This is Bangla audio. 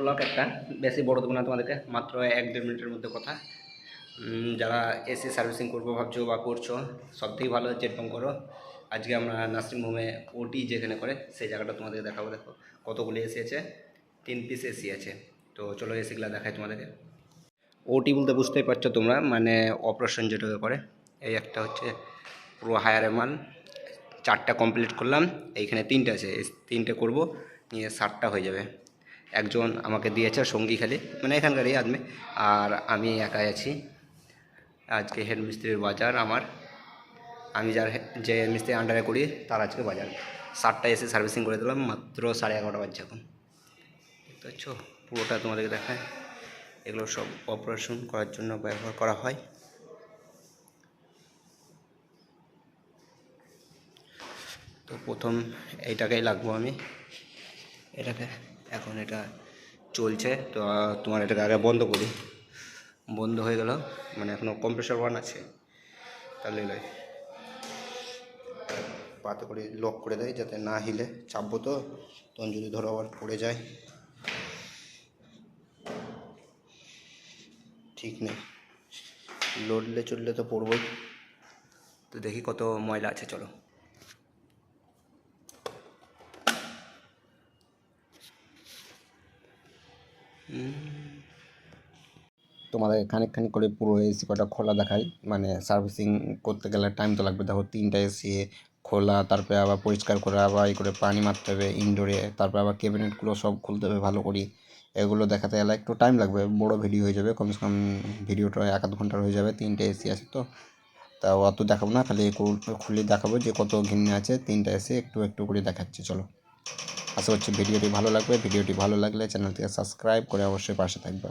ব্লগ একটা, বেশি বড় দেবো না তোমাদেরকে, মাত্র 1-1.5 মিনিটের মধ্যে কথা। যারা এসি সার্ভিসিং করবো ভাবছো বা করছো, সবথেকে ভালো যেরকম করো। আজকে আমরা নার্সিংহোমে ওটি যেখানে করে সেই জায়গাটা তোমাদের দেখাবো। দেখো কতগুলো এসি আছে, 3 পিস এসি আছে। তো চলো এসিগুলো দেখাই তোমাদেরকে। ওটি বলতে বুঝতেই পারছো তোমরা, মানে অপারেশন যেটাকে করে। এই একটা হচ্ছে পুরো হায়ার মাল, 4টা কমপ্লিট করলাম। এইখানে 3টে আছে, এই 3টে করবো, নিয়ে 7টা হয়ে যাবে। একজন আমাকে দিয়েছে সঙ্গী খালি, মানে এখানকারই আদমি, আর আমি একাই আছি। আজকে হেড মিস্ত্রির বাজার আমার, আমি যে মিস্ত্রি আন্ডারে করি তার আজকে বাজার। 7টা এসে সার্ভিসিং করে দিলাম, মাত্র 11:30 বাজছে এখন। দেখতে পাচ্ছ পুরোটা তোমাদেরকে দেখায়। এগুলো সব অপারেশন করার জন্য ব্যবহার করা হয়। তো প্রথম এইটাকেই লাগবো আমি, এটাকে এখন এটা চলছে। তো তোমার এটাকে আগে বন্ধ করি। বন্ধ হয়ে গেল, মানে এখনও কম্প্রেসার ওয়ান আছে, তাহলে লয় পাতে করে লক করে দেয় যাতে না হিলে। চাপবো তো, তখন যদি ধরো আবার পড়ে যায় ঠিক নেই। লড়লে চললে তো পড়বই। তো দেখি কত ময়লা আছে, চলো। তোমাদের খানিক করে পুরো এসি কটা খোলা দেখাই, মানে সার্ভিসিং করতে গেলে টাইম তো লাগবে। দেখো 3টা এসি খোলা, তারপরে আবার পরিষ্কার করে আবার এই করে পানি মারতে হবে ইনডোরে, তারপরে আবার ক্যাবিনেটগুলো সব খুলতে হবে ভালো করে। এগুলো দেখাতে গেলে একটু টাইম লাগবে, বড় ভিডিও হয়ে যাবে, কমসে কম ভিডিওটা 1-2 ঘন্টার হয়ে যাবে। 3টে এসি আছে তো, তা অত দেখাবো না, খালি খুলে দেখাবো যে কত ঘিন্নে আছে। 3টা এসি একটু করে দেখাচ্ছি, চলো। আশা করছি ভিডিওটি ভালো লাগবে। ভিডিওটি ভালো লাগলে চ্যানেলটিকে সাবস্ক্রাইব করে অবশ্যই পাশে থাকবে।